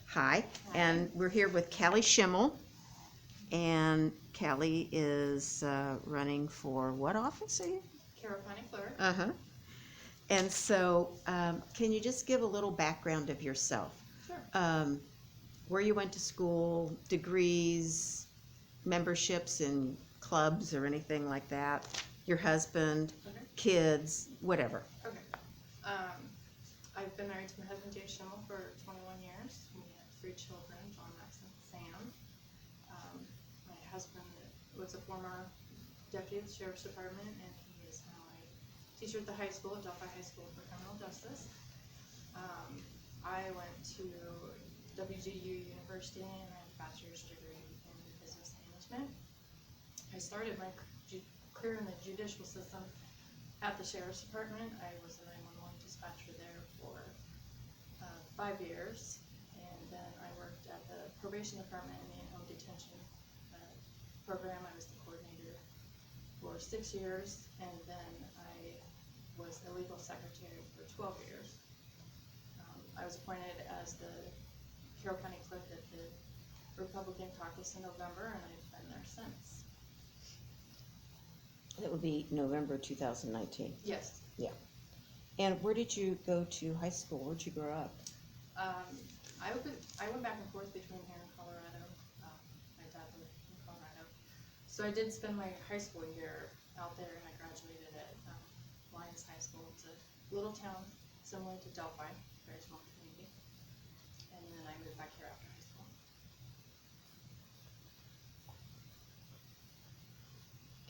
Hi, Hi. and we're here with Callie Schimmel, and Callie is running for what office are you? County Clerk. Uh-huh. And so, can you just give a little background of yourself? Sure. Where you went to school, degrees, memberships in clubs or anything like that, your husband, Okay. kids, whatever. Okay. I've been married to my husband, Jay Schimmel, for 21 years. We have 3 children, John, Max, and Sam. My husband was a former deputy of the Sheriff's Department, and he is now a teacher at the high school, Delphi High School for Criminal Justice. I went to WGU University, and I have a bachelor's degree in business management. I started my career in the judicial system at the Sheriff's Department. I was a 911 dispatcher there for 5 years, and then I worked at the probation department in the in-home detention program. I was the coordinator for 6 years, and then I was the legal secretary for 12 years. I was appointed as the Carroll County Clerk at the Republican caucus in November, and I've been there since. That would be November 2019. Yes. Yeah. And where did you go to high school? Where'd you grow up? I went back and forth between here and Colorado. My dad lived in Colorado. So I did spend my high school year out there, and I graduated at Lyons High School. It's a little town similar to Delphi, very small community. And then I moved back here after high school.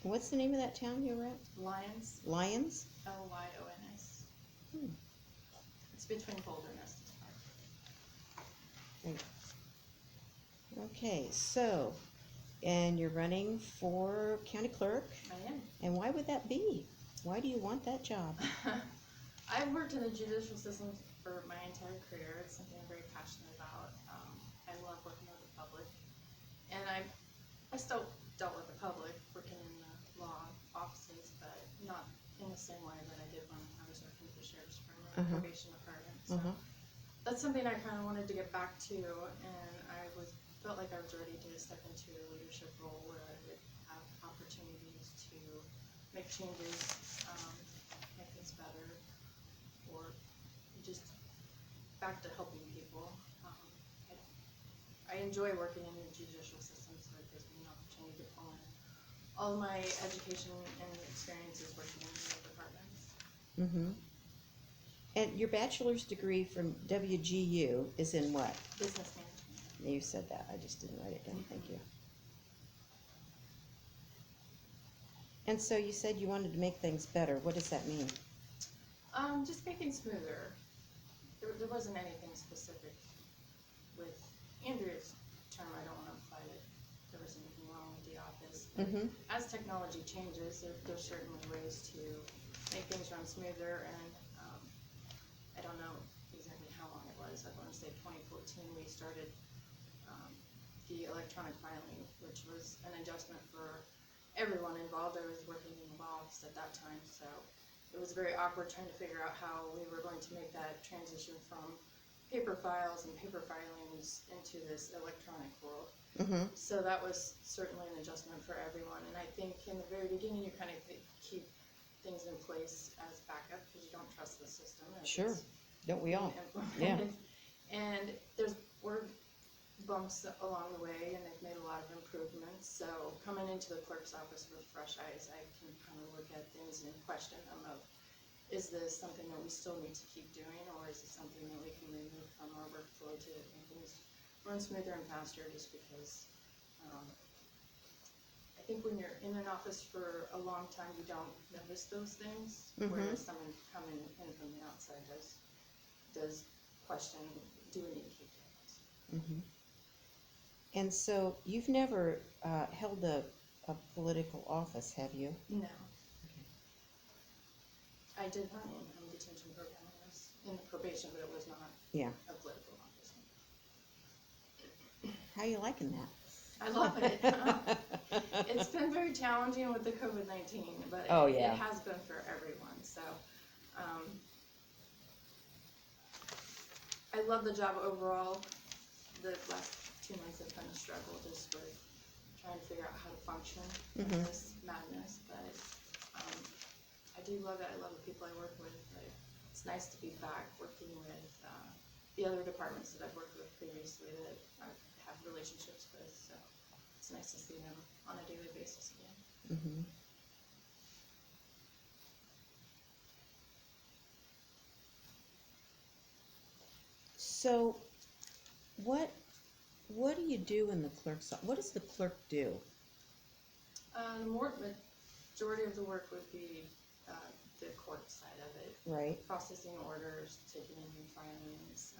And what's the name of that town you were at? Lyons, Lyons? Lyons. Hmm. It's between Boulder and Estes Park. Great. Okay, so, and you're running for county clerk, I am. and why would that be? Why do you want that job? I've worked in the judicial system for my entire career. It's something I'm very passionate about. I love working with the public, and I still dealt with the public working in the law offices, but not in the same way that I did when I was working for the Sheriff's Department and probation department. So that's something I kind of wanted to get back to, and I felt like I was ready to step into a leadership role where I would have opportunities to make changes, make things better, or just back to helping people. I enjoy working in the judicial system, so it gives me an opportunity to pull in all of my education and experiences working in the departments. Mm-hmm. And your bachelor's degree from WGU is in what? Business management. You said that, I just didn't write it down, thank you. And so you said you wanted to make things better. What does that mean? Just making smoother. There wasn't anything specific with Andrea's term. I don't want to imply that there was anything wrong with the office. But as technology changes, there's certainly ways to make things run smoother, and I don't know exactly how long it was. I want to say 2014 we started the electronic filing, which was an adjustment for everyone involved. I was working in the law office at that time, so it was very awkward trying to figure out how we were going to make that transition from paper files and paper filings into this electronic world. So that was certainly an adjustment for everyone, and I think in the very beginning you kind of keep things in place as backup because you don't trust the system. Sure, don't we all? Yeah. And were bumps along the way, and they've made a lot of improvements. So coming into the clerk's office with fresh eyes, I can kind of look at things and question them of, is this something that we still need to keep doing, or is it something that we can remove from our workflow to make things run smoother and faster? Just because I think when you're in an office for a long time, you don't notice those things, whereas someone coming in from the outside does question, do we need to keep doing this? And so you've never held a political office, have you? No. Okay. I did run in detention program. I was in the probation, but it was not a political office. How are you liking that? I love it. It's been very challenging with the COVID-19, but it has been for everyone. So I love the job overall. the last 2 months have been a struggle just with trying to figure out how to function in Mhm. this madness, but, I do love it. I love the people I work with. It's nice to be back working with, the other departments that I've worked with previously that I have relationships with, so it's nice to see them on a daily basis again. Mhm. So, what do you do in the clerk's office? What does the clerk do? The majority of the work would be, the court side of it. Right. Processing orders, taking in filings,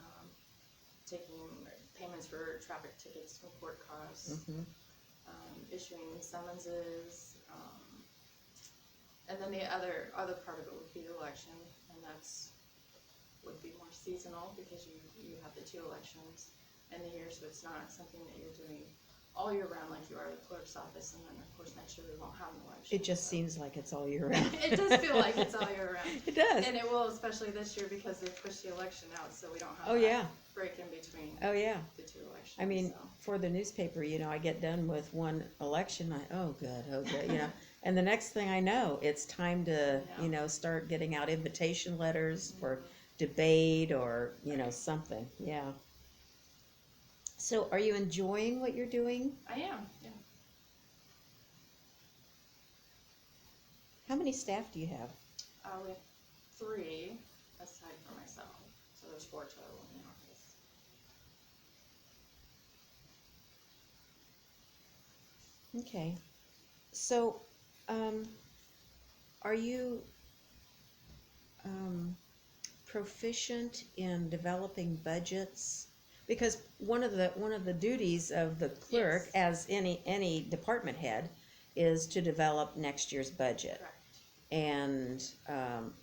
taking payments for traffic tickets and court costs, Mhm. Issuing summonses, and then the other part of it would be the election, and would be more seasonal because you have the 2 elections in the year, so it's not something that you're doing all year round like you are the clerk's office, and then of course next year we won't have an election. It just seems like it's all year round. It does feel like it's all year round. It does. And it will, especially this year because they pushed the election out, so we don't have Oh, that yeah. break in between Oh, yeah. the 2 elections. I mean, so. for the newspaper, I get done with one election, oh good, and the next thing I know, it's time to, Yeah. start getting out invitation letters for debate or, something, yeah. So are you enjoying what you're doing? I am, yeah. How many staff do you have? We have 3 aside from myself, so there's 4 total in the office. Okay. So, are you proficient in developing budgets? Because one of the duties of the clerk, Yes. as any department head, is to develop next year's budget. Correct. And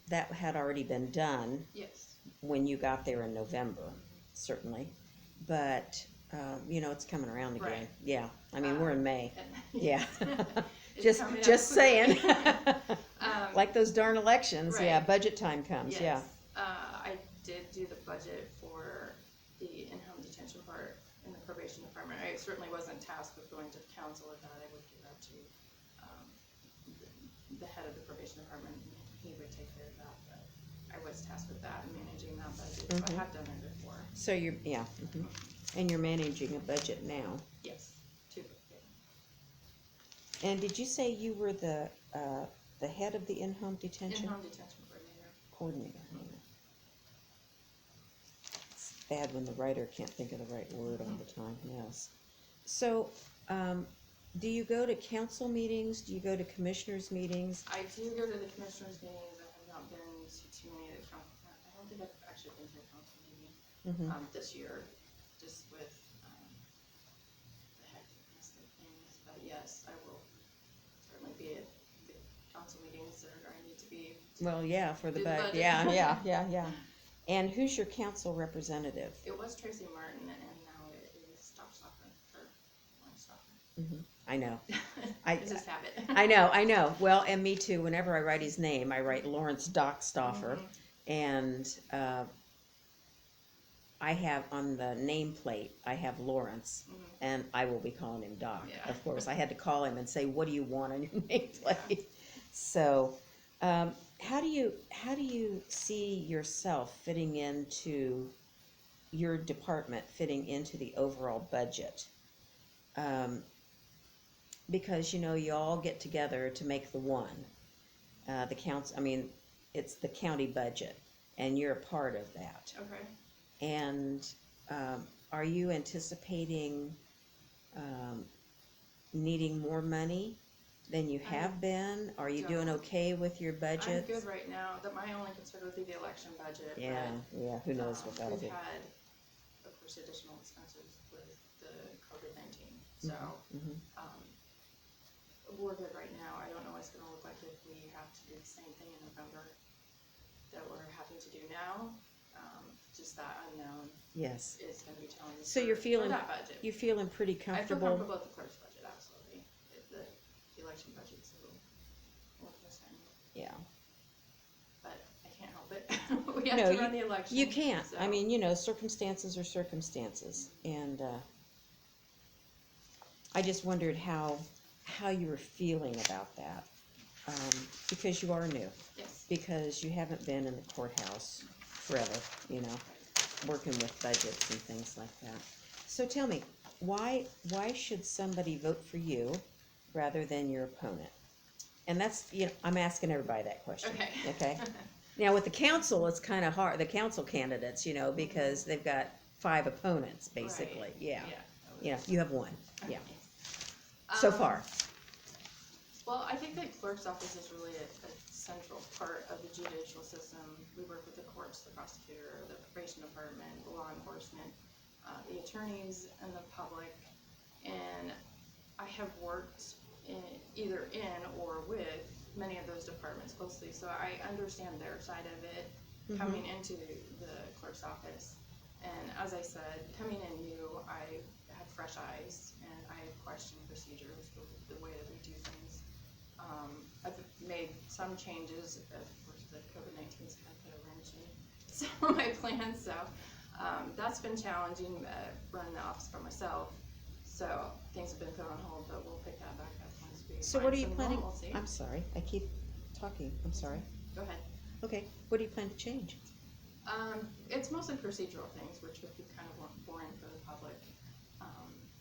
that had already been done Yes. when you got there in November, certainly. But it's coming around again. Right. Yeah. I mean, we're in May. And- Yeah. It's coming up just quickly. saying. Like those darn elections. Yeah. Right. Budget time comes. Yeah. Yes. I did do the budget for the in-home detention part in the probation department. I certainly wasn't tasked with going to council with that. I would give that to the head of the probation department. He would take care of that, but I was tasked with that and managing that budget. So I have done it before. So and you're managing a budget now. Yes. 2. And did you say you were the head of the in-home detention? In-home detention coordinator. It's bad when the writer can't think of the right word all the time. Yes. So, do you go to council meetings? Do you go to commissioners' meetings? I do go to the commissioners' meetings. I have not been to too many of the council. I don't think I've actually been to a council meeting this year, just with the hecticness of things. But yes, I will certainly be at the council meetings that I need to be. Well, yeah, for the Do the budget. budget. Yeah. And who's your council representative? It was Tracy Martin, and now it is Lawrence Stockman. I know. It's just habit. I know. Well, and me too. Whenever I write his name, I write Lawrence Dockstoffer. And I have on the nameplate, I have Lawrence, and I will be calling him Doc. Yeah. Of course, I had to call him and say, "What do you want on your nameplate?" Yeah. So, how do you see yourself fitting into your department, fitting into the overall budget? Because you all get together to make the one. The council. I mean, it's the county budget, and you're a part of that. Okay. And are you anticipating needing more money than you have been? Are you doing okay with your budget? I'm good right now. My only concern would be the election budget. Yeah. Who knows what that'll be? We've had, of course, additional expenses with the COVID-19. So we're good right now. I don't know what it's going to look like if we have to do the same thing in November that we're having to do now. Just that unknown. Yes. Is going to be challenging. So you're feeling that budget. You're feeling pretty comfortable. I feel comfortable with the clerk's budget, absolutely. The election budget's a little more concerning. Yeah. But I can't help it. we have No, to run the election. You can't. so- I mean, you know, circumstances are circumstances, and I just wondered how you were feeling about that, because you are new, Yes. because you haven't been in the courthouse forever, you know, working with budgets and things like that. So tell me, why should somebody vote for you rather than your opponent? And that's, you know, I'm asking everybody that question. Okay. Okay. Now with the council, it's kind of hard. The council candidates, you know, because they've got 5 opponents basically. Right. Yeah. Yeah. Yeah. You have 1. Yeah. Okay. So far. Well, I think the clerk's office is really a central part of the judicial system. We work with the courts, the prosecutor, the probation department, the law enforcement, the attorneys, and the public. And I have worked either in or with many of those departments closely, so I understand their side of it coming into the clerk's office. And as I said, coming in new, I had fresh eyes and I questioned procedures, the way that we do things. I've made some changes. Of course, the COVID-19's kind of put a wrench in some of my plans, so that's been challenging, running the office for myself. So things have been put on hold, but we'll pick that back up once we So find what are you some planning? normalcy. I'm sorry, I keep talking. I'm sorry. Go ahead. Okay, what do you plan to change? It's mostly procedural things, which would be kind of boring for the public.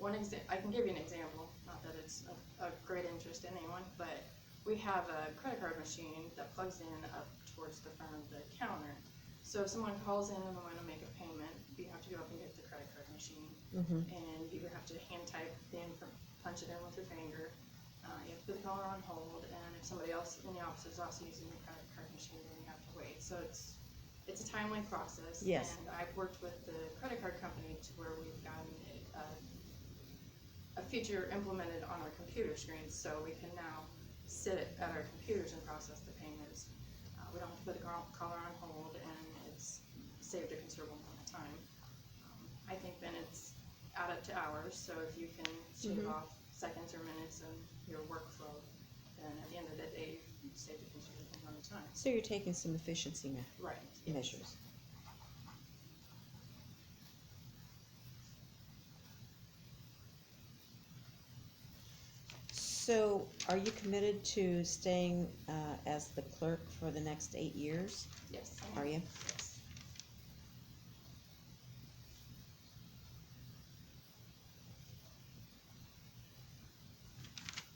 I can give you an example, not that it's a great interest in anyone, but we have a credit card machine that plugs in up towards the front of the counter. So if someone calls in and they want to make a payment, you have to go up and get the credit card machine, and you have to hand type in, punch it in with your finger. You have to put the caller on hold, and if somebody else in the office is also using the credit card machine, then you have to wait. So it's a timely process. Yes. And I've worked with the credit card company to where we've gotten a feature implemented on our computer screens, so we can now sit at our computers and process the payments. We don't have to put the caller on hold, and it's saved a considerable amount of time. I think then it's added to hours, so if you can shave off seconds or minutes in your workflow, then at the end of the day, you saved a considerable amount of time. So you're taking some efficiency Right. measures. So are you committed to staying as the clerk for the next 8 years? Yes. Are you? Yes.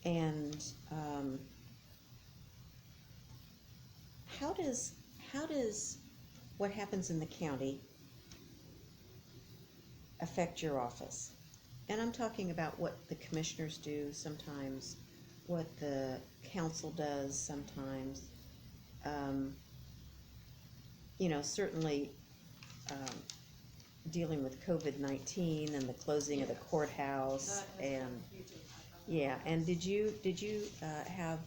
And how does what happens in the county affect your office? And I'm talking about what the commissioners do sometimes, what the council does sometimes. You know, certainly dealing with COVID-19 and the closing of the courthouse, That has been and a huge impact on the yeah. office. And did you have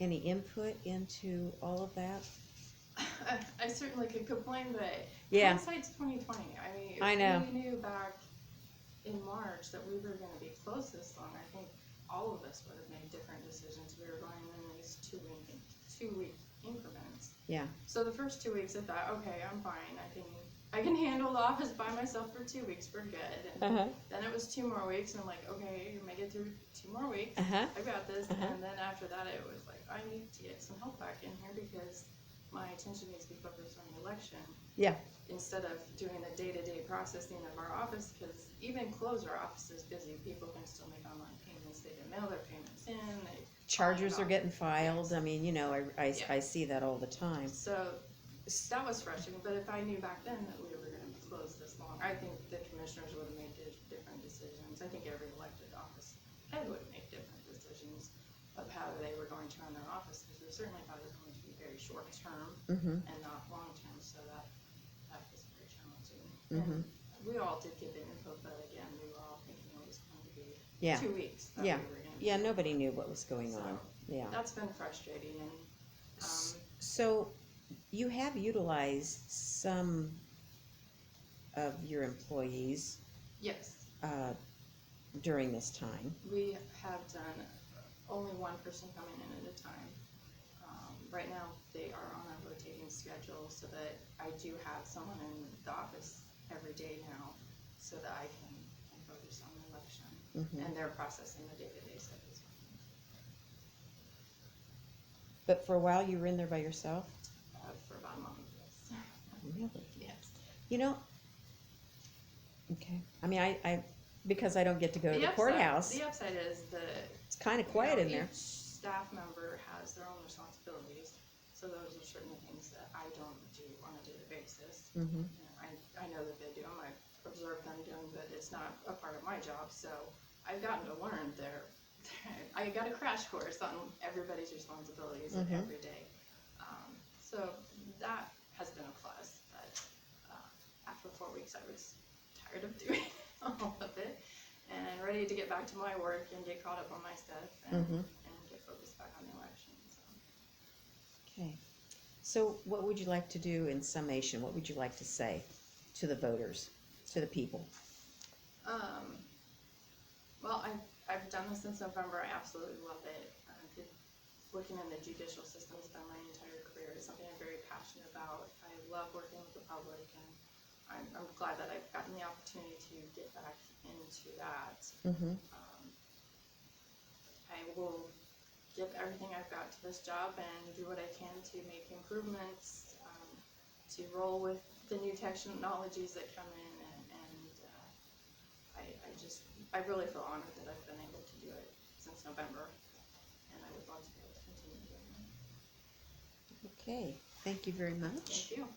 any input into all of that? I certainly could complain, but Yeah. hindsight's 2020. I mean, if I know. we knew back in March that we were going to be closed this long, I think all of us would have made different decisions. We were going in these 2-week increments. Yeah. So the first 2 weeks, I thought, okay, I'm fine. I can handle the office by myself for 2 weeks. We're good. And then it was 2 more weeks, and I'm like, okay, you make it through 2 more weeks. I got this. And then after that, it was like, I need to get some help back in here because my attention needs to be focused on the election. Yeah. Instead of doing the day-to-day processing of our office, because even close our office is busy. People can still make online payments. They can mail their payments in. Chargers are getting filed. Yes. I mean, you know, I Yeah. see that all the time. So that was frustrating. But if I knew back then that we were going to be closed this long, I think the commissioners would have made different decisions. I think every elected office head would make different decisions of how they were going to run their office, because they certainly thought it was going to be very short term and not long term. So that was very challenging. And we all did give input, but again, we were all thinking it was going to be 2 weeks. That Yeah. we were going to be Yeah. Nobody knew what was going on. Yeah. That's been frustrating. And So you have utilized some of your employees yes. during this time. We have done only one person coming in at a time. right now, they are on a rotating schedule so that I do have someone in the office every day now so that I can focus on the election. Mhm. And they're processing the day-to-day stuff as But for a while you were in there by yourself? well, for about a month, yes. Really? Yes. You know, okay. I mean, I because I don't get to go to the upside- courthouse, The upside is that it's kind of quiet in there. each staff member has their own responsibilities, so those are certainly things that I don't do on a daily basis. Mhm. I know that they do them, I've observed them doing, but it's not a part of my job, so I've gotten to learn I got a crash course on everybody's responsibilities Mhm. every day. So that has been a plus, but after 4 weeks I was tired of doing all of it and ready to get back to my work and get caught up on my stuff and, Mhm. and get focused back on the election. So. Okay. So what would you like to do in summation? What would you like to say to the voters, to the people? Well, I've done this since November. I absolutely love it. Working in the judicial system has been my entire career. It's something I'm very passionate about. I love working with the public, and I'm glad that I've gotten the opportunity to get back into that. Mhm. I will give everything I've got to this job and do what I can to make improvements, to roll with the new technologies that come in, and I really feel honored that I've been able to do it since November, and I would love to be able to continue doing it. Okay. Thank you very much. Thank you.